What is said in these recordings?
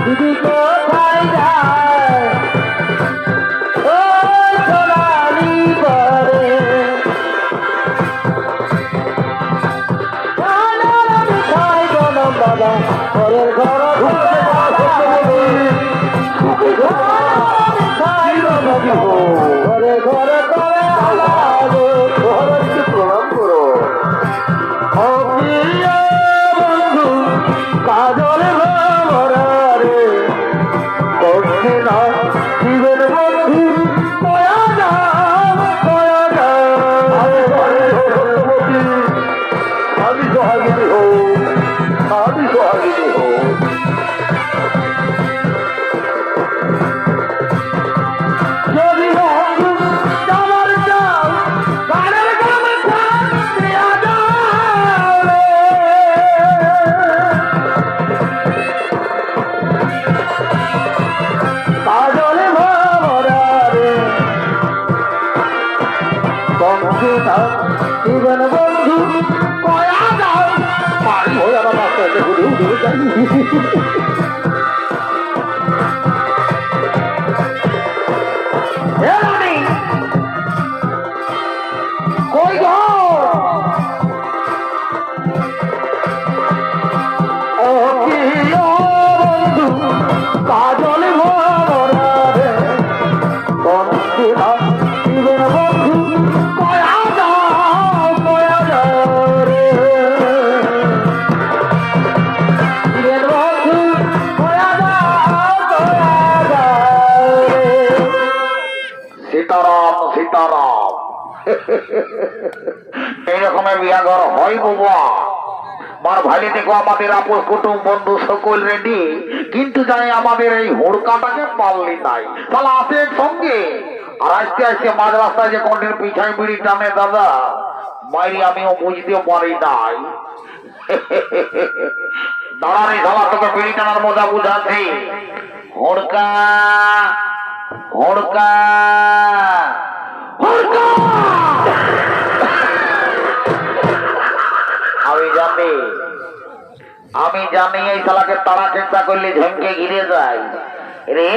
দিদি কোথায় যায় ও সোনালি পরে খাই জনম দাদা ঘরের ঘর খাই ঘরে ঘরে করে প্রণাম করো বন্ধু কাজল ভরে করছে না জীবন বন্ধু কয়া যাম আমি সোহাগিনী হো আমি সোহাগিনী হো যদি বন্ধু যাবার যাও গানের গান দেয়া যাবে কাজলে ভরা রে বন্ধু না জীবন বন্ধু কয়া যাও পারি হয়ে আমার রাস্তাতে ঘুরে ঘুরে যাই কই গো ও কি ও বন্ধু কাজল ভরা রে বন্ধু না জীবন বন্ধু কয়া যাও রে জীবন বন্ধু কয়া যাও রে সীতারাম সীতারাম এইরকমের বিয়াঘর হয় বাবা মার ভাই দেখো আমাদের আপোষ কুটুম বন্ধু সকল রেডি কিন্তু জানি আমাদের এই হুড়কাটাকে পারলি নাই তাহলে আসে সঙ্গে আর আজকে আজকে মাঝ রাস্তায় যে কোনটির পিছায় বিড়ি টানে দাদা মাইরি আমিও বুঝতে পারি নাই দাঁড়ানি শালা তোকে বিড়ি টানার মজা বুঝাচ্ছি হুড়কা হুড়কা হুড়কা আমি জানি এই শালাকে তারা চিন্তা করলে ঝমকে ঘিরে যায় রে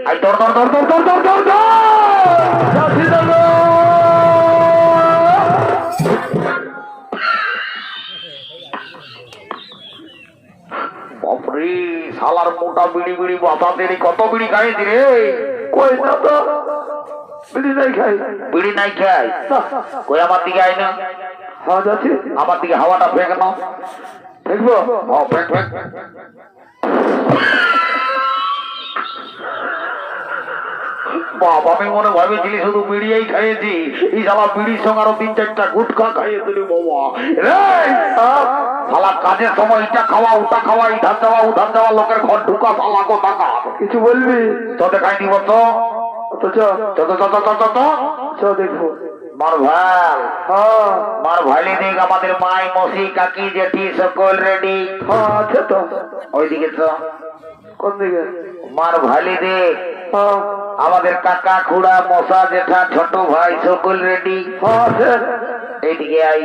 আই দর দর দর দর দর দর দর বাপরে শালার মোটা বিড়ি বিড়ি বাতাসের কত বিড়ি খাইছি রে কই না তো বিড়ি নাই খাই কই আমার দিকে আয় না হাওয়া যাচ্ছে আমার দিকে হাওয়াটা ফেঁক না ফেঁকবো ফেঁক ফেঁক বাপ আমি মনে ভাবেছিলি শুধু বিড়িয়েই খাইয়েছি এই শালা বিড়ির সঙ্গে আরো 3-4টা গুটখা খাইয়ে দিলি বাবা শালা কাজের সময় এটা খাওয়া ওটা খাওয়া ইধার যাওয়া উধার যাওয়া লোকের ঘর ঢুকা শালা কো টাকা কিছু বলবি তো দেখাই দিব তো দেখবো মার ভাই মার ভাইলি দেখ আমাদের মাই মসি কাকি জেঠি সকল রেডি আছে তো ওইদিকে তো কোন দিকে মার ভাইলি দেখ আমাদের কাকা খুড়া মশা জেঠা ছোট ভাই সকল রেডি আছে এইদিকে আই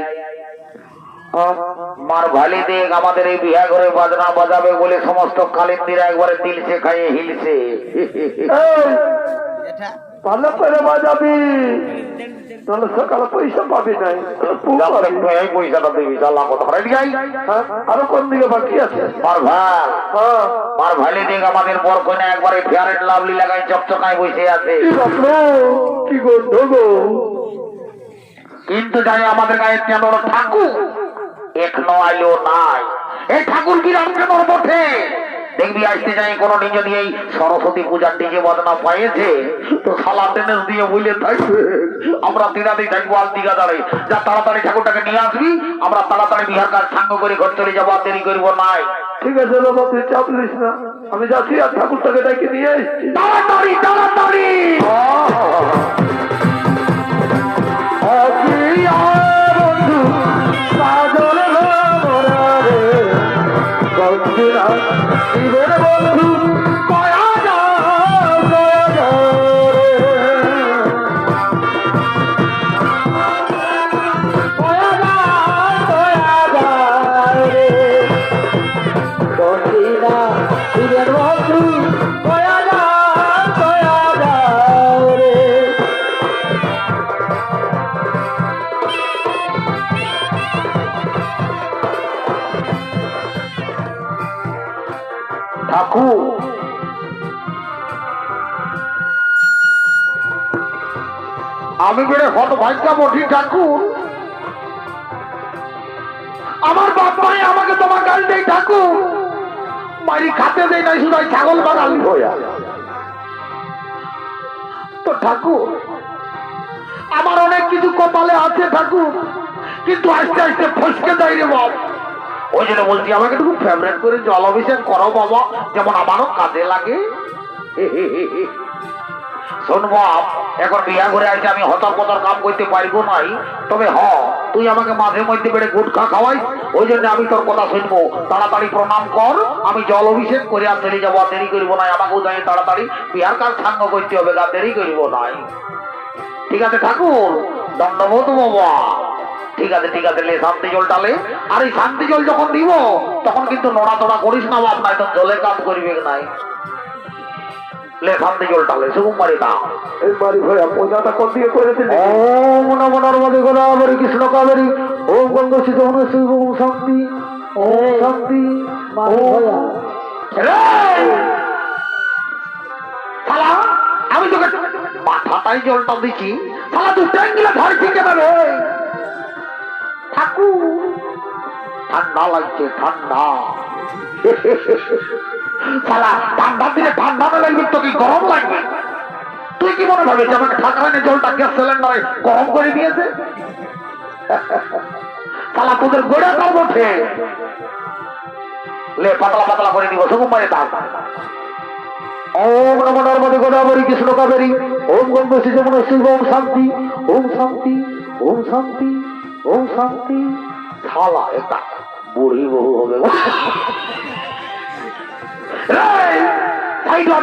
মার ভালি দেখ আমাদের এই বিয়া ঘরে বাজনা বাজাবে বলে সমস্ত কালিন্দিরা একবারে দিলছে খাইয়ে হিলছে ভালো করে বাজাবি তাহলে সকালে পয়সা পাবি নাই পয়সাটা দিবি আরো কোন দিকে বাকি আছে মার ভালি দেখ আমাদের বর কন্যা একবারে ফেয়ার এন্ড লাভলি লাগাই চকচকায় বসে আছে কি গন্ধ গো কিন্তু জানি আমাদের গায়ে কেন ঠাকুর এখনো আইলো নাই এই ঠাকুর কি রামচন্দ্র বটে দেখবি আসতে যাই কোন দিন যদি এই সরস্বতী পূজার ডিজে বাজনা পাইছে তো সালা টেনেস দিয়ে বলে থাকবে আমরা দিনাতেই থাকবো আর দিঘা দাঁড়াই যা তাড়াতাড়ি ঠাকুরটাকে নিয়ে আসবি আমরা তাড়াতাড়ি বিহার কাজ সাঙ্গ করে ঘর চলে যাবো আর দেরি করবো নাই ঠিক আছে বাবা তুই চাপ নিস না আমি যাচ্ছি আর ঠাকুরটাকে ডেকে নিয়ে এসছি তাড়াতাড়ি তাড়াতাড়ি বন্ধু পাগল জীবন বন্ধু কয়া যাও রে জীবন ঠাকুর আমি বেড়ে হত ভাগ্যা বঠি ঠাকুর, আমার বাপ মাই আমাকে তোমার গাল দেই ঠাকুর, মারি খাতে দেয় নাই শুধু ছাগল বানালি হইয়া তো ঠাকুর আমার অনেক কিছু কপালে আছে ঠাকুর, কিন্তু আস্তে আস্তে ফসকে দেয় রে বাপ। ওই জন্য বলছি আমাকে একটু ফেভারিট করে জল অভিষেক করো বাবা, যেমন আমারও কাজে লাগে। শোন বাপ, এখন বিয়া করে আসে আমি হতর পতর কাম করতে পারবো নাই, তবে তুই আমাকে মাঝে মধ্যে বেড়ে গুটখা খাওয়াই, ওই জন্য আমি তোর কথা শুনবো। তাড়াতাড়ি প্রণাম কর, আমি জল অভিষেক করে আর চলে যাবো, আর দেরি করবো নাই। আমাকেও যাই তাড়াতাড়ি বিহার কাজ সাঙ্গ করতে হবে, আর দেরি করবো নাই। ঠিক আছে ঠাকুর, দণ্ডবোধ বাবা। ঠিক আছে ঠিক আছে, লে শান্তি জল ডালে। আর এই শান্তি জল যখন দিব তখন কিন্তু নড়াচড়া করিস না বাপ, নাই তো জলে কাজ করবি নাই। লে শান্তি জল ডালে সুকুমারি দাও এই বাড়ি ভয়া পূজাটা কোন দিকে করেছিল? ওম নমো নর্মদে গোদাবরী কৃষ্ণ কাবেরী, ওম গঙ্গা যমুনা শিব, ওম শান্তি, ওম শান্তি। শালা আমি তোকে মাথাটাই জলটা দিচ্ছি, শালা তুই ট্যাঙ্কিলা ধরছি কেন রে ঠাকুর? ঠান্ডা লাগছে ঠান্ডা। শালা ঠান্ডার দিনে ঠান্ডা না লাগবে তো কি গরম লাগবে? তুই কি মনে ভাবিস আমাকে ঠাকুরানি জলটা গ্যাস সিলিন্ডারে গরম করে দিয়েছে? শালা তোদের গোড়া কাল ওঠে। লে পাতলা পাতলা করে দিব সুকুমারে দাও। ওম নমো নর্মদে গোদাবরী কৃষ্ণ কাবেরী, ওম গঙ্গা যমুনা শিব, ওম শান্তি, ওম শান্তি, ওম শান্তি, ওম শান্তি। শালা এটা বুড়ি বহু হবে।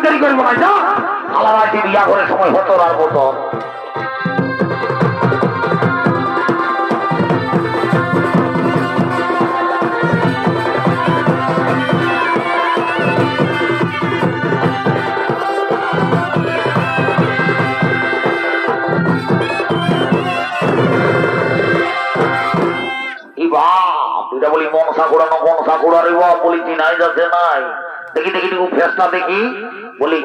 দেরি করবো না, যা শালারা বিয়া করে সময় হতো আর বছর। বলি মনসা ঘোরানো মনসা ঘোরারে বাপ, বলি চিনাই যাচ্ছে নাই। দেখি দেখি দেখি ফেসটা দেখি, বলি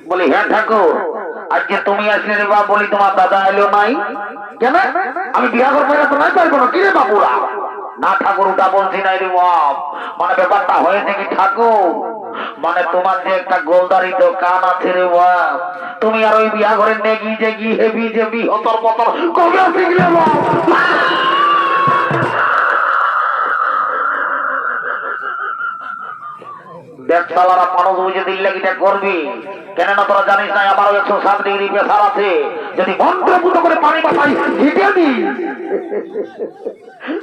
বলি হ্যাঁ ঠাকুর আজকে তুমি আসলে রে বাপ, বলি তোমার দাদা এলো নাই কেন? আমি বিয়া করবো না তো নাই পারবো না কি রে বাপুরা? না ঠাকুর ওটা বলছি নাই রে বাপ, মানে ব্যাপারটা হয়েছে কি ঠাকুর, মানে তোমার যে একটা গোলদারি দোকান আছে রে বাপ, তুমি আর ওই বিয়া ঘরে নেগি জেগি হেবি জেবি হতর পতর কবে শিখলে বাপ? দেখ শালারা মানুষ বুঝে দিল্লে কিটা করবি কেন না? তোরা জানিস না আমারও 107 ডিগ্রি প্রেসার আছে, যদি মন্ত্রপুত করে পানি বাতাই ছিটিয়ে দি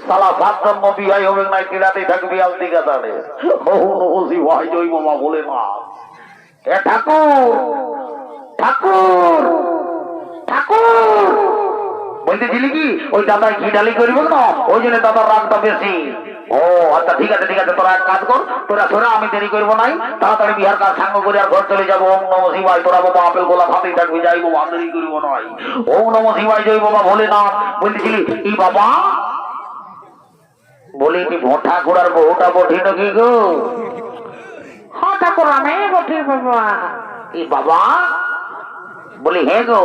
শালা 7 জন্ম বিয়াই হবে না, কিরাতেই থাকবি আলতি গাদারে। ভাই জয় বাবা বলে না এ ঠাকুর ঠাকুর ঠাকুর বলতেছিলি কি ওই দাদায় ঘি ডালি করিব না, ওই জন্য দাদার রাগটা বেশি। ও আচ্ছা ঠিক আছে ঠিক আছে, তোরা এক কাজ কর, তোরা তোরা আমি দেরি করবো নাই, তাড়াতাড়ি বিহার কাজ সাঙ্গ করে আর ঘর চলে যাবো। ওম নমঃ শিবায়। তোরা বাবা আপেল গোলা খাতেই থাকবি, যাইবো দেরি করবো নাই। ওম নমঃ শিবায় জয় বাবা ভোলে না। বলতেছিলি ই বাবা, বলি কি ভোঁটা ঘোড়ার বহুটা বঠি নাকি গো? হ্যাঁ ঠাকুর আমি বঠি বাবা। ই বাবা বলি হে গো,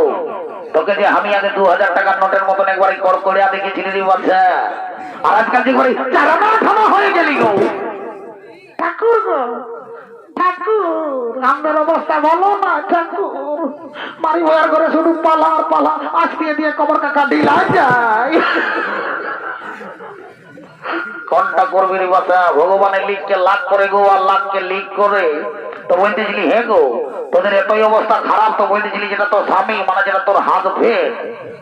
তোকে যে আমি আগে 2000 টাকার নোটের মতন একবার কর করে দেখেছিলি রে বাচ্চা, আর আজকাল যে করে চারানা থানা হয়ে গেলি গো ঠাকুর গো। ঠাকুর আমাদের অবস্থা ভালো না ঠাকুর, মারি ভয়ার করে শুধু পালা আর পালা, আজকে দিয়ে কবর কাকা ঢিলা যায়। কোনটা করবি রে বাচ্চা? ভগবানের লিখকে লাখ করে গো, আর লাখকে লিখ করে। তো বলতেছিলি হে গো, তোদের এতই অবস্থা খারাপ, তো বলতেছিলি যেটা তোর স্বামী মানে যেটা তোর হাত ভেদ,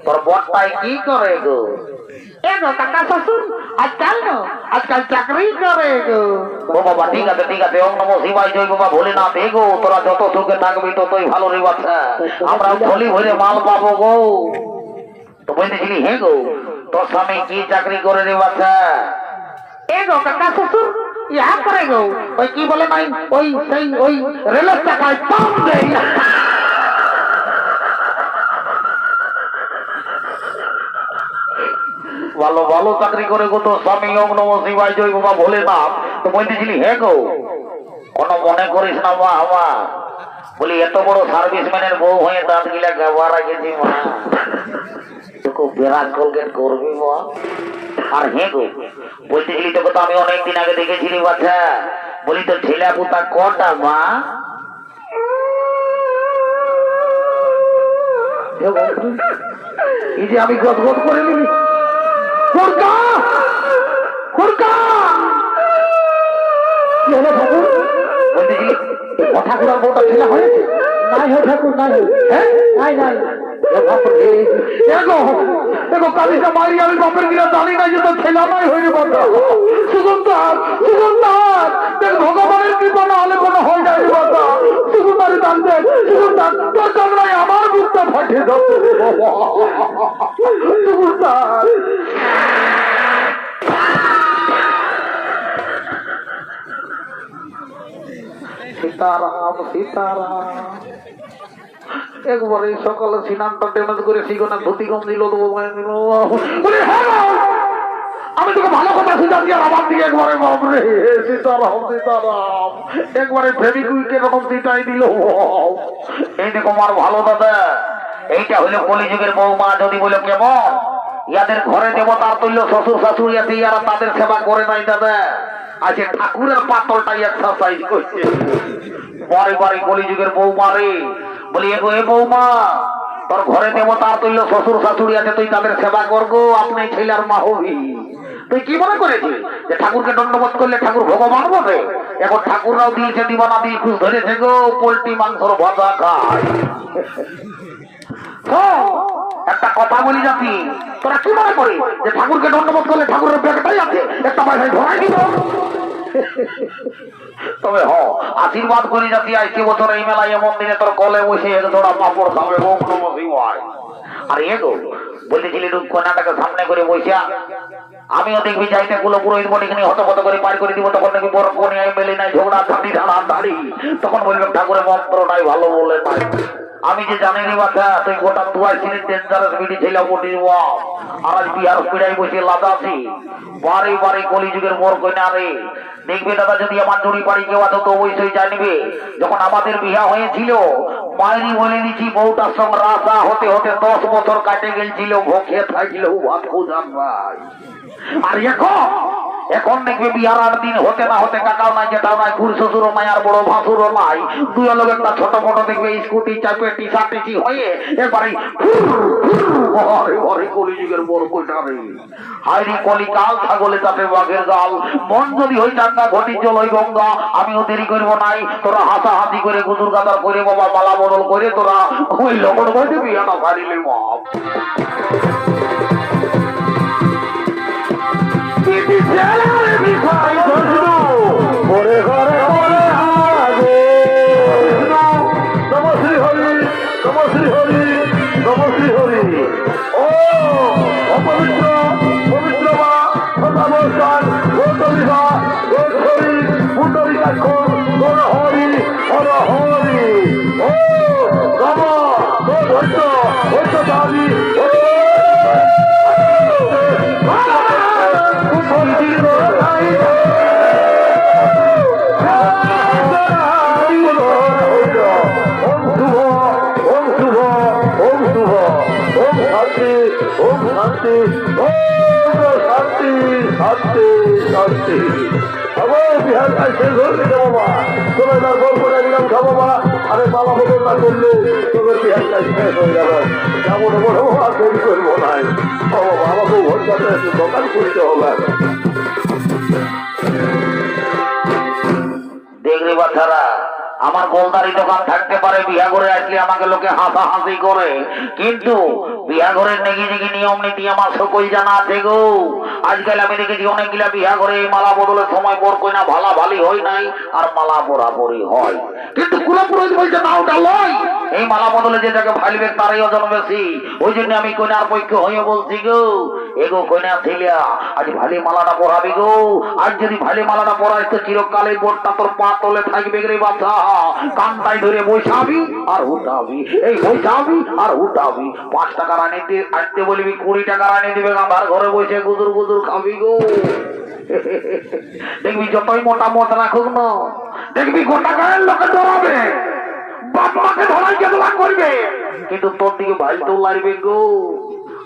তোর বরটাই কি করে গো? এ গো কাকা শ্বশুর আজকাল চাকরি করে গো। ও বাবা ঠিক আছে ঠিক আছে, ওম নমঃ শিবায় জয় বাবা ভোলে না। দে গো তোরা যত সুখে থাকবি ততই ভালো রে বাচ্চা, আমরা থলি ভরে মাল পাবো গো। তো বলতেছিলি হে গো, তোর স্বামী কি চাকরি করে রে বাচ্চা? এ গো কাকা শ্বশুর ইহা করে গো, ওই কি বলে নাই, ওই সেই ওই রেলের চাকায় পাম দেয়। ভালো ভালো চাকরি করে গো তো স্বামী ওম নমঃ শিবায় জয় বাবা ভোলেনাথ। তো বলতেছিলি হে গো কোনো মনে করিস না মা আমার, বলি এত বড় সার্ভিসম্যানের বউ হয়ে দাঁত গিলা গাবা রাখেছি মা, তোকে বিরাট কলগেট করবি মা। আর হে গো বলতেছিলি তোকে তো আমি অনেকদিন আগে দেখেছিলি বাচ্চা, বলি তোর ছেলে পুতা কটা মা? এই যে আমি গদগদ করে নিলি খুরকা খুরকা কি হলো ঠাকুর? বলতেছিলি কথা ঘোরার বউটা ছেলে হয়েছে? নাই হয় ঠাকুর নাই হয়। হ্যাঁ নাই নাই কালিকা মারি আমি বাপের গিলা জানি না যে তোর ছেলে নাই হয়ে বাবা। সুগন্ধার সুগন্ধার দেখ ভগবানের কৃপা না হলে কোনো হয়ে যায় বাবা। সুগন্ধারে দান দেন সুগন্ধার, তোর কামড়ায় আমার বুকটা ফাটে যাচ্ছে সুগন্ধার। সীতারাম সীতারাম। একবারে সকালে সিনানটা ড্যামেজ করে সিগনা ধুতি কম দিল তো আমি তোকে ভালো কথা শুনছি আর আমার দিকে একবারে বাপরে সীতারাম সীতারাম একবারে ফেবিকুইক এরকম সিটাই দিল। এই দেখো আমার ভালো দাদা, এইটা হইলো কলিযুগের বৌমা। যদি বলো কেমন ইয়াদের ঘরে দেবতার তুল্য শ্বশুর শাশুড়ি আছে, ইয়ারা তাদের সেবা করে নাই দাদা। আজকে ঠাকুরের পাতলটাই এক্সারসাইজ করছে বারে বারে কলিযুগের বৌমা রে। বলি এগো এ বৌমা, তোর ঘরে দেবতার তুল্য শ্বশুর শাশুড়ি আছে, তুই তাদের সেবা করবো, আপনি ছেলের মা হবি। তুই কি মনে করেছিস যে ঠাকুরকে দণ্ডবোধ করলে ঠাকুর ভগবান বটে? এখন ঠাকুররাও দিয়েছে দিবানা দিল খুশ ধরেছে গো, পোল্ট্রি মাংসর ভাজা খায়। একটা কথা বলি জাতি, তোরা কি মনে করিস যে ঠাকুরকে দণ্ডবোধ করলে ঠাকুরের ব্যাগটাই আছে একটা পয়সায় ধরাই দিব? তবে আশীর্বাদ করি জাতি, আজকে বছর এই মেলায় মন্দিরে তোর কলে বসে এক জোড়া পাপড় খাবে ওম নমঃ শিবায়। আর এগো বলতেছিলি কন্যাটাকে সামনে করে বসিয়া আমিও দেখবি যাইতে গুলো পুরোহিত বটিখানি হতপত করে পার করে দিব, তখন নাকি বড় কনিয়ায় মেলে নাই ঝগড়া ঝাঁটি ঢাড়া ধাড়ি, তখন বললাম ঠাকুরের মন্ত্রটাই ভালো বলে নাই। আমি যে জানি রে বাচ্চা তুই গোটা দুয়ার চিনি ডেঞ্জারাস বিডি ছেলে বটি দিব। আর আজ বিহার পিড়াই বসে লাদাছি বারে বারে কলিযুগের মোর কইনা রে। দেখবে দাদা যদি আমার জড়ি বাড়ি কেউ আছে তো অবশ্যই জানবে, যখন আমাদের বিয়া হয়েছিল মায়েরই বলে দিচ্ছি বউটার সঙ্গে রাসা হতে হতে 10 বছর কাটে গেছিল, ভোকে থাকলেও ভাত খোঁজান ভাই। আর এখন দেখবে বিহার 8 দিন হতে না হতে কাকাও নাই যেটাও নাই, খুর শ্বশুরও নাই আর বড় ভাসুরও নাই, দুই লোক একটা ছোট মোটো দেখবে স্কুটি চাপে টিসাটিসি হয়ে এবারে কলিযুগের বড় কইটা রে। হাইরি কলিকাল ছাগলে চাপে বাঘের গাল, মন যদি হই চাঙ্গা ঘটি চল ওই গঙ্গা। আমিও দেরি করবো নাই, তোরা হাসাহাসি করে গুজুর গাদার করে বাবা মালা বদল করে তোরা ওই লগন বইতে বিয়ানা সারিলে বাপ। দেখলি বাচ্চারা আমার গোলদারি দোকান থাকতে পারে, বিয়া করে আসলে আমাকে লোকে হাসাহাসি করে, কিন্তু বিয়া ঘরের নেগি নেগি নিয়ম নীতি আমার সকল জানা আছে গো। আজকাল আমি দেখেছি অনেকগুলা বিয়া ঘরে এই মালা বদলের সময় বর কইনা ভালা ভালি হয় নাই আর মালা বরাবরই হয়, কিন্তু কুলা পুরোহিত বলছে না ওটা লয়, এই মালা বদলে যে যাকে ভালিবে তারই ওজন বেশি। ওই জন্য আমি কইনার পক্ষে হয়ে বলছি গো, এগো কইনা ছেলিয়া আজ ভালি মালাটা পরাবি গো। আজ যদি ভালি মালাটা পরাইস তো চিরকালে বোরটা তোর পা তলে থাকবে রে বাছা। কান্তায় ধরে বৈশাবি আর উঠাবি, এই বৈশাবি আর উঠাবি। 5 টাকার আনতে বলবি, 20 টাকার আনি দিবে, আমার ঘরে বসে গুদুর গুদুর খাবি গো। দেখবি যতই মোটা মত রাখুক না, দেখবি গোটা গায়ের লোকে ধরাবে, বাপ মাকে ধরাই কেদলা করবে, কিন্তু তোর দিকে ভাইলতেও লাগবে গো।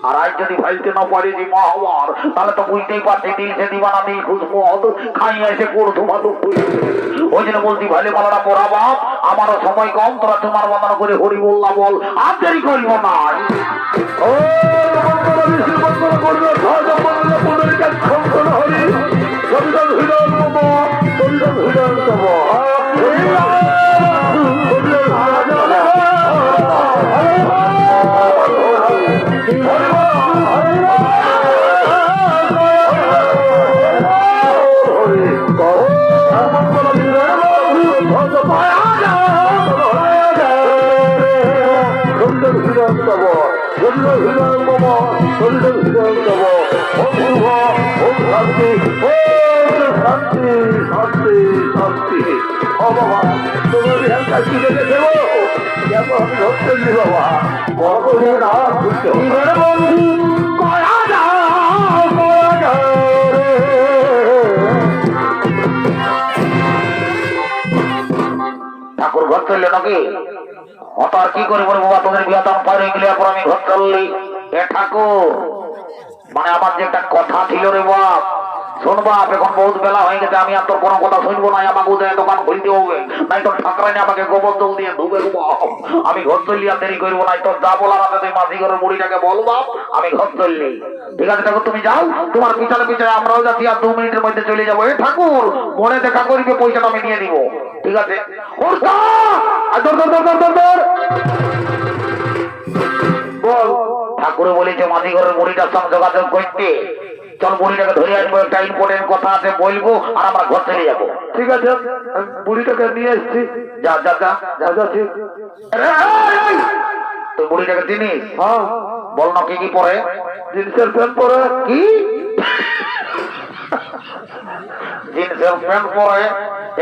আর আজ যদি ভাইলতে না পারে যে মা আমার, তাহলে তো বুঝতেই পারছি দিল সে দিবানা দিল খুশমত খাইয়া এসে কোর ধুমাতো। ওই জন্য বলছি ভালে মালাটা পড়া বাপ, আমারও সময় কম, তোরা তোমার বন্দনা করে হরি বললা বল, আর দেরি করিব না। ঠাকুর ঘর চললে নাকি? অত আর কি করে বলবো, তোদের বিয়া দাম পার হয়ে গেলে এরপর আমি ঘর চললি। এ ঠাকুর, মানে আমার যে একটা কথা ছিল রে বাপ, শুনবা, এখন বহুত বেলা হয়ে গেছে, আমি আর তোর কোনো কথা শুনবো না, আমাকে উদয় দোকান খুলতে হবে, নাই তোর ঠাকুরানি আমাকে গোবর জল দিয়ে ধুবে বাপ। আমি ঘর চললি, আর দেরি করবো না, তোর যা বলার আছে তুই মাঝি ঘরের বুড়িটাকে বল বাপ, আমি ঘর চললি। ঠিক আছে ঠাকুর, তুমি যাও, তোমার পিছনে পিছনে আমরাও যাচ্ছি, আর 2 মিনিটের মধ্যে চলে যাবো। এ ঠাকুর, মনে দেখা করবে, পয়সাটা আমি নিয়ে দিব। ঠিক আছে? ঠাকুরে বলেছে মাঝি ঘরের বুড়িটার সঙ্গে যোগাযোগ করতে, চল বুড়িটাকে ধরে আসবো, একটা ইম্পর্টেন্ট কথা আছে বলবো, আর আমরা ঘর চলে যাবো। ঠিক আছে, বুড়িটাকে নিয়ে আসছি। যা যা যা যা যাচ্ছি। তুই বুড়িটাকে চিনিস? হ্যাঁ। বল না কি কি পরে? জিন্সের প্যান্ট পরে। কি জিন্সের প্যান্ট পরে?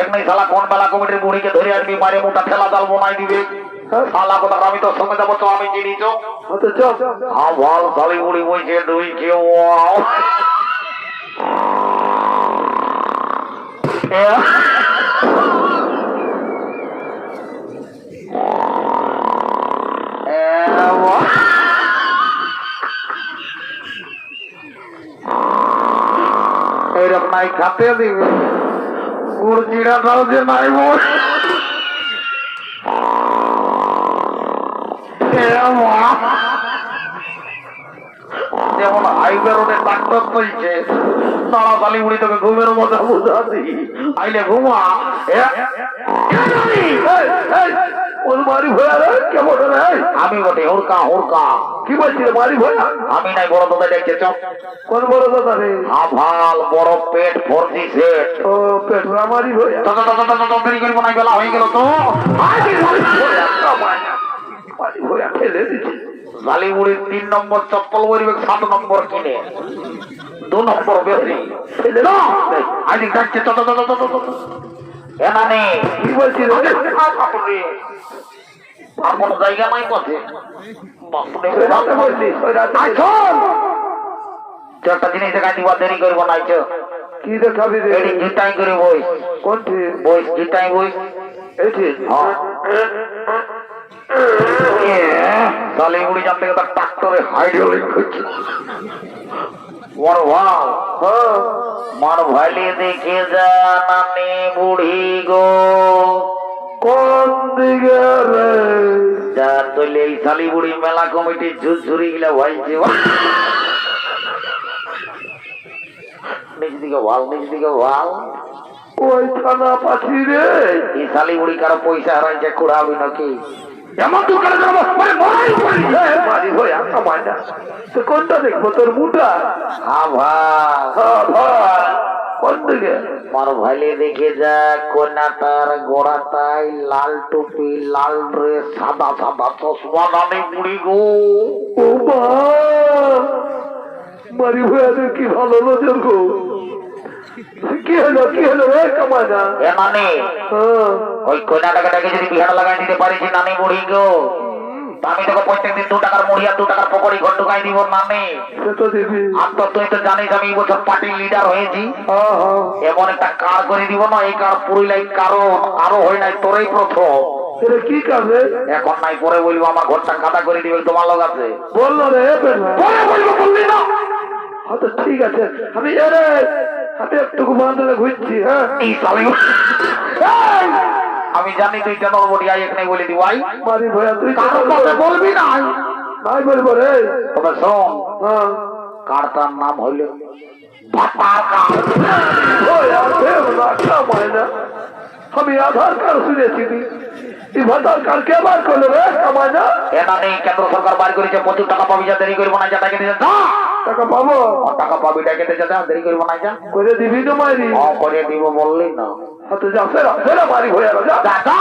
এমনি শালা কোন বেলা কমিটির বুড়িকে ধরে আসবি, মারে মোটা ঠেলা জাল বোনাই দিবে। শালা কথা, আমি তোর সঙ্গে যাবো, তো আমি চিনি তো। হ্যাঁ বল, শালি বুড়ি বইছে দুই কেউ। এরকম নাই খাতে দিবে, গুড় চিড়াটাও যে নাই বল। যেমন হাইওয়ে রোডে ডাক্তার বলছে, তাড়াতাড়ি উড়ি তোকে ঘুমের মজা বুঝাছি, আইলে ঘুমা। আমি বটে হুড়কা হুড়কা। কি বলছি রে মারি ভয়া? আমি নাই, বড় দাদা দেখছে। চপ কোন বড় দাদা রে? ভাল বড় পেট 4G সেট। ও পেট মারি ভয়া। দেরি করবো না, বেলা হয়ে গেল তো। জালিমুড়ির 3 নম্বর চপ্পল বলবে, 7 নম্বর কিনে 2 নম্বর বেশি আজ যাচ্ছে। এনানে কি বলছি আর কোন জায়গা নাই পথে। একটা জিনিস দেখাই দিবা, দেরি করবো না। কি দেখাবি? গিটাই করে বইস। কোনটি বইস? গিটাই বইস। জালিমুড়ি জানতে গেলে ট্রাক্টরে হাইড্রোলিক করছে। মার ভাইলে দেখে যা নানি বুড়ি গো, কোন দিকে রে? যা চলে এই শালি বুড়ি মেলা কমিটির ঝুরঝুরি গিলা ভাইছে। নিজ দিকে ভাল, নিজ দিকে ভাল। ওই থানা পাঠি রে, এই শালি বুড়ি কারো পয়সা হারাইছে, কুড়াবি নাকি? কোনটা দেখবো? তোর মুটা? কোন দিকে? মার ভাইলে দেখে যা, কোনাটার গোড়াটাই লাল টুপি, লাল ড্রেস, সাদা সাদা চশমা, নানি বুড়ি গো। ও মা, মারি ভয়া কি ভালো নজর গো। কি হলো রে কামানা? এ নানি ওই কইনাটাকে ডেকে যদি বিহার লাগাই দিতে পারিস নানি বুড়ি গো, আমি তোকে প্রত্যেকদিন 2 টাকার মুড়ি আর 2 টাকার পকড়ি ঘর ঢুকাই দিব নানি। সে তো দিবি। আর তো তুই তো জানিস আমি এই বছর পার্টির লিডার হয়েছি, এমন একটা কার করে দিব না, এই কার পুরিলাই কারণ আরো হয় নাই, তোরই প্রথম। এটা কি কাজে? এখন নাই পরে বলবো আমার ঘরটা খাতা করে দিবে, তোমার লোক আছে বললো রে পরে বলবো, বললি না? আচ্ছা ঠিক আছে, আমি একটু বান্ধবে ঘুরছি। হ্যাঁ এই সালে আমি জানি তুই কেন বলি, আই এখানে বলে দিব আই মারি ভয়া তুই কারোর কাছে বলবি না। নাই বলবো রে। তবে শোন, হ্যাঁ কারটার নাম হইল ভাতার কার। আমি আধার কার্ড শুনেছি, এই ভাতার কার্ড কে বার করলো রে কামানা? এটা নেই, কেন্দ্র সরকার বার করেছে, প্রচুর টাকা পাবি, যা দেরি করবো না, যা টাকা দিয়ে যা টাকা পাবো। টাকা পাবি, টাকা দিয়ে যা, দেরি করবো না, যা করে দিবি তো মারি। করে দিব বললি না? হাতে যা সেরা মারি ভয়া যা।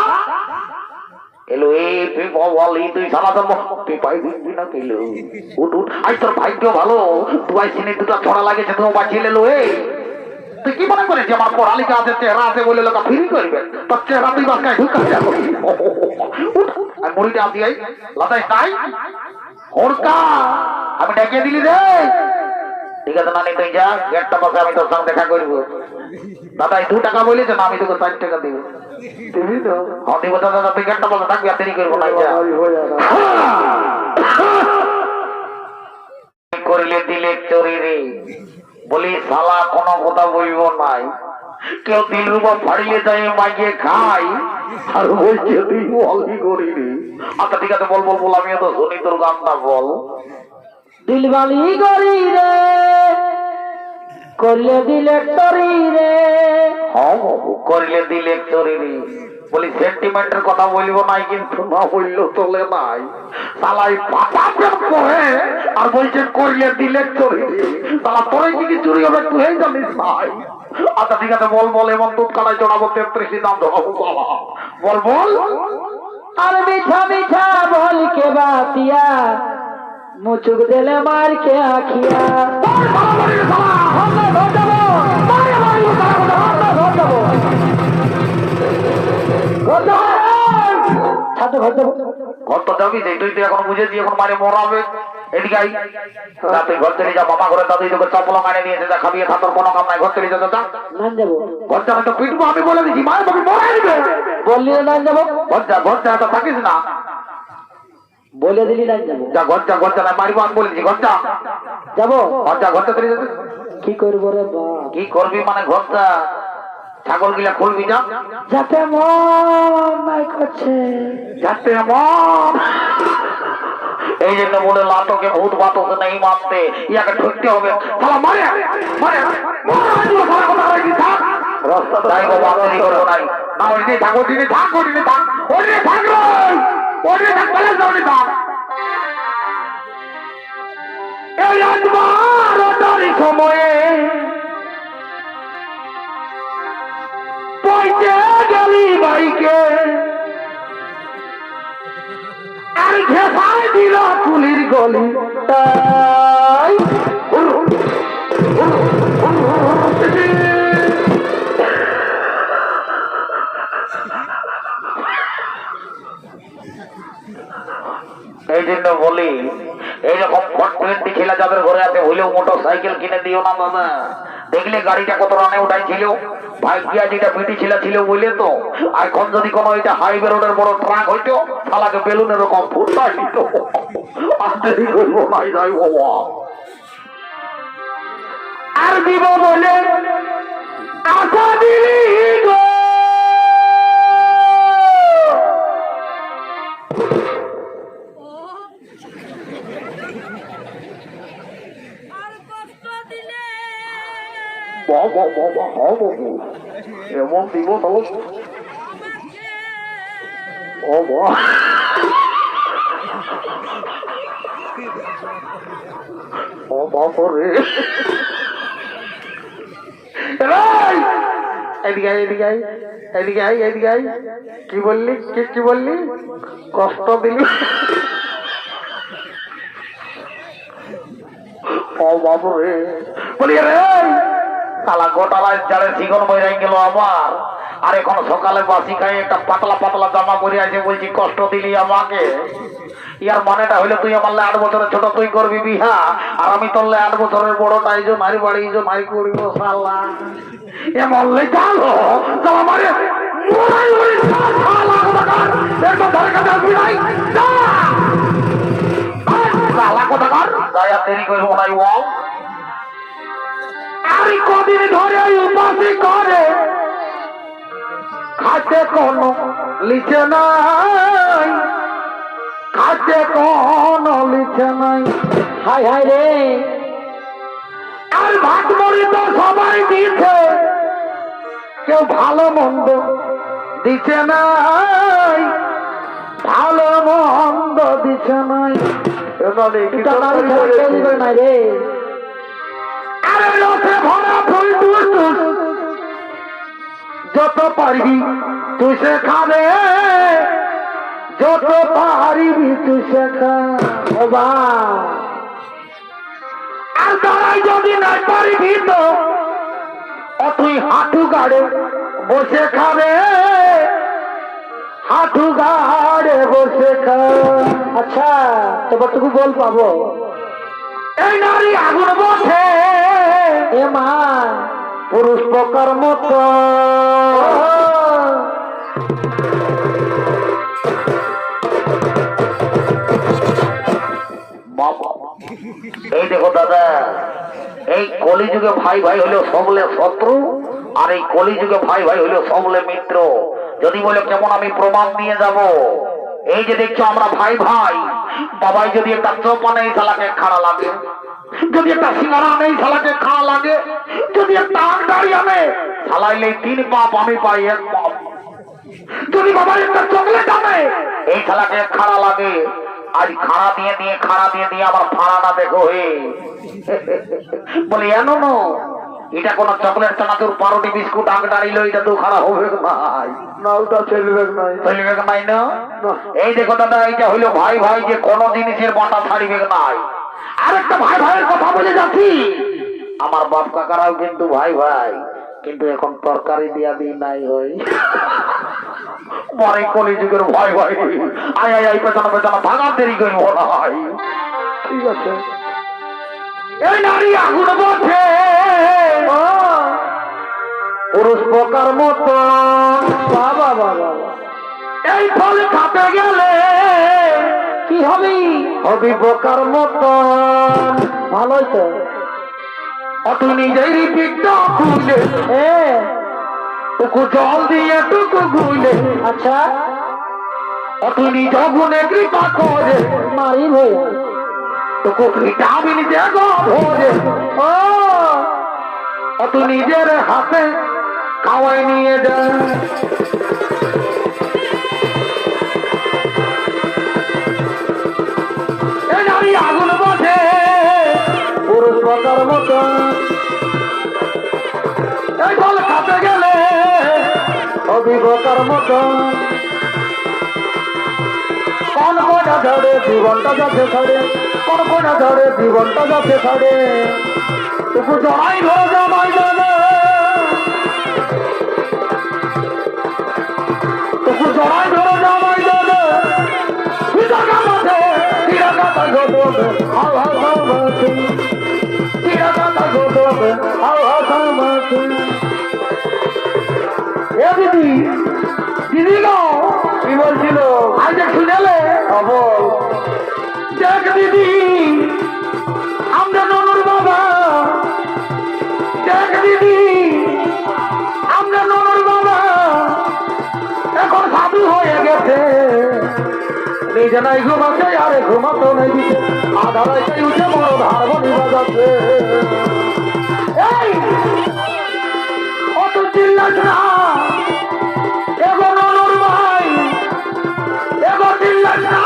এলো এই তুই বলি, তুই সারা জন্ম তুই পাই দিবি না পেলো। উঠ উঠ, আজ তোর ভাগ্য ভালো, তুই সিনে 2টা ছড়া লাগেছে, তুমি বাঁচিয়ে লেলো। এই তুই কি মনে করেছি আমার পড়ালেখা আছে, চেহারা আছে বলে লোক ফিরি করবে? তোর চেহারা তুই বাসকায় ঢুকা যাবো। আর মুড়িটা আসি আই লাতাই নাই হরকা, আমি ডেকে দিলি রে। ঠিক আছে নানি, তুই যা, গেটটা পাশে আমি তোর সঙ্গে দেখা করবো। দাদা 2 টাকা বলেছে না, আমি তোকে 4 টাকা দিব। দিবি তো? হ্যাঁ দিব দাদা, তুই গেটটা পাশে থাকবি, আর দেরি করবো না, যা করিলে দিলে চোরি রে। বলি শালা কোনো কথা বলবো নাই, কেউ 3 রুপা ফাড়িয়ে যায় মাইকে খাই, আর বলছে তুই বলি করি রে। আচ্ছা ঠিক আছে, বল বল বল, আমিও তো শুনি তোর গানটা, বল। দিলবালি গরি রে করলে দিলে তরি রে। হ্যাঁ বাবু, করিলে দিলে চোরি রে। বলি সেন্টিমেন্টের কথা বলবো নাই, কিন্তু না বললেও চলে নাই। শালাই পাতা প্রেম করে আর বলছে করিলে দিলে চোরি রে। শালা তোরে কি চুরি হবে তুই জানিস নাই? আচ্ছা ঠিক আছে, বল বল, এমন দুধ কালাই চড়াবো 33 দাম ধরাবো, বল বল। আর মিঠা মিঠা বল के बातिया मुचुक दिले मार के आखिया। ঘর তো যাবি, তুই তো এখন বুঝেছি, এখন মানে মরাবে। এদিকে আই, তুই ঘর চলে যা, মামা ঘরে দাদু তোকে চপল মানে নিয়েছে, যা খাবিয়ে থাকার কোনো কাম নাই, ঘর চলে যা। নান যাবো, ঘর যাবে তো পিটবো, আমি বলে দিচ্ছি, মায়ের বাকি মরাই দিবে। বললি নান যাবো, ঘর যা তো থাকিস না, বলে দিলি নান যাবো। যা ঘর যা না মারিবো, আমি বলেছি ঘর যা, যাবো ঘর চলে যাবে। কি করবো রে বা? কি করবি মানে ঘর যা, ছাগল গিলা খুলবি, যা যাতে মন নাই করছে, যাতে মন। এই জন্য বলে লাটকে ভূত বাতকে নেই মানতে, ইয়াকে ঠকতে হবে। শালা মারে মারে রাস্তা তাই বাবা, আমি করবো নাই না, ওইদিকে থাক, ওইদিকে থাক, ওইদিকে থাক, ওইদিকে থাক, ওইদিকে থাক, চলে যাও, ওইদিকে থাক। এই আজমার সময়ে পয়সা গেলি বাইকে, আর ঘেসাই দিল তুলির গলি। তাই এই জন্য বলি, এইরকম 420 ছেলে যাদের ঘরে আছে, হইলেও মোটর সাইকেল কিনে দিও না দাদা। দেখলে গাড়িটা কত রানে উঠাইছিল, ভাইয়া যেটা পিটি ছিল বলে তো। এখন যদি কোনো এটা হাইওয়ে রোডের বড় ট্রাক হইতো, শালাকে বেলুনের রকম ফুটতাই দিত। আর দেরি করবো নাই, যাই বাবা। আর দিব বলে আশা দিলি গো, এমন দিব বাপরে। এদিকে কি বললি, কি বললি? কষ্ট দিলি? ও বাপরে, বলি রে শালা গোটা রাত চালে শিকন বইরাই গেল আমার। আর এখন সকালে বাসি খাই একটা পাতলা পাতলা জামা পরে আছে, বলছি কষ্ট দিলি আমাকে। ইয়ার মানেটা হইলো তুই আমার 8 বছরের ছোট, তুই করবি বিহা, আর আমি তোরলে 8 বছরের বড়টা। এই যে মারি বাড়ি যে মারি করিব শালা এ মরলে চালো জামা মারে মোরাই ওই শালা কোথাকার একদম ধরে কাছে আসবি নাই যা শালা কোথাকার দয়া দেরি করবো নাই ও। আরে কদিন ধরে উপাসি করে খাতে কোনো লিখে নাই, খাতে কোনো লিখে নাই। হাই হাই রে, আর ভাত মরি তো সবাই দিচ্ছে, কেউ ভালো মন্দ দিচ্ছে নাই, ভালো মন্দ দিচ্ছে নাই। নাই রে। আরে রসে ভরা ফুল টুস যত পারবি তুই সে খাবে, যত পারবি তুই সে খাবা। আর তারাই যদি না পারবি তো তুই হাঁটু গাড়ে বসে খাবে, হাঁটু গাড়ে বসে খা। আচ্ছা তোমারটুকু বল পাবো। এই নারী আগুন বসে এ মা, পুরুষ পোকার মতো। এই দেখো দাদা, এই কলিযুগে ভাই ভাই হলো সবলে শত্রু, আর এই কলিযুগে ভাই ভাই হলো সবলে মিত্র। যদি বলে কেমন, আমি প্রমাণ দিয়ে যাব। এই যে দেখছো আমরা ভাই ভাই, বাবাই যদি একটা চোপ আনে এই শালাকে খাড়া লাগে, যদি একটা সিঙ্গারা আনে এই শালাকে খাড়া লাগে, যদি একটা আংটারি আনে শালাইলে 3 পাপ, আমি পাই 1 পাপ। যদি বাবার একটা চকলেট আনে এই শালাকে খাড়া লাগে। আজ খাড়া দিয়ে দিয়ে আমার ফাড়াটা দেখো হে বলি এনো নো, এটা কোন চকলেট চানাচুর পাউরুটি বিস্কুট আংটারি লো, এটা তো খারাপ হবে নাই, না ওটা চলবে নাই, চলবে নাই না। এই দেখো দাদা, এইটা হইলো ভাই ভাই, যে কোন জিনিসের বাঁটা ছাড়িবে নাই। আরেকটা ভাই ভাইয়ের কথা বলে যাচ্ছি, আমার বাপ কাকারাও কিন্তু ভাই ভাই, কিন্তু এখন তরকারি দিয়া দিই নাই হই মরে কলিযুগের ভয় ভয়। আয় আয় আয়, পেছনে পেছনে ভাঙার দেরি করবো নাই। ঠিক আছে। এই নারী আগুন বসে পুরুষ পোকার মতো। বাবা বাবা, এই ফল খাতে গেলে কি হবে? হবি পোকার মতো। ভালোই তো। তুই নিজেই পিঠটা খুলে টুকু জল দিয়ে টুকু গুলে, আচ্ছা তুই নিজ গুণে কৃপা করে মারি ভাই, টুকু ভিটামিন দেব ভোরে। তুই নিজের হাতে খাওয়াই নিয়ে যা। এই নারী আগুন বসে পুরুষ পোকার মতো। এই ফল খাতে গেলে অভিজ্ঞতার মতো। কোন কোনা ধরে জীবনটা যাচ্ছে ছাড়ে, কোন কোনা ধরে জীবনটা যাচ্ছে ছাড়ে। টুকু জড়াই ধরে জামাই দেবে, টুকু জড়াই ধরে জামাই দেবে। চিরাকা মাঠে চিরাকাতা ঘটবে, হাও হাও হাও মাঠে চিরাকাতা ঘটবে, হাও হাও হাও মাঠে। এ দিদি, দিদি গো, কি বলছিল? আজ শুনেলে বল। দেখ দিদি, আমরা ননুর বাবা, দেখ দিদি, আমরা ননুর বাবা এখন সাধু হয়ে গেছে। নিজে নাই ঘুমাচ্ছে, আরে ঘুমাতো নাই দিতে, আধা রাইতে উঠে বড় ধারবনি বাজাচ্ছে। এই অত চিল্লাস না, এগো ননুর ভাই, এগো চিল্লাস না,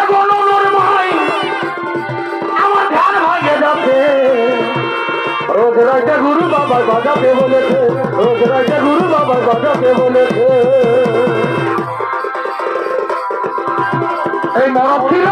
এগো ননুর ভাই, আমার ধ্যান ভাঙে যাচ্ছে। রোজ রাইতে গুরু বাবা বাজাতে বলেছে, রোজ রাইতে গুরু বাবা বাজাতে বলেছে। এই মরদ ছিল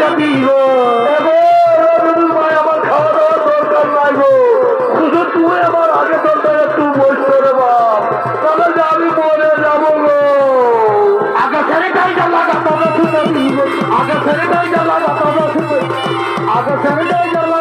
যাবি গো আমার খাওয়া দাওয়ার দরকার নাই গো, শুধু তুই আমার আগে দরকার একটু বসতে রে বাপ, তাহলে যে আমি মরে যাবো গো। আগে ছেলেটাই জ্বালা তবে শুনে আগে ছেলেটাই জ্বালা তবে শুনে আগে ছেলেটাই জ্বালা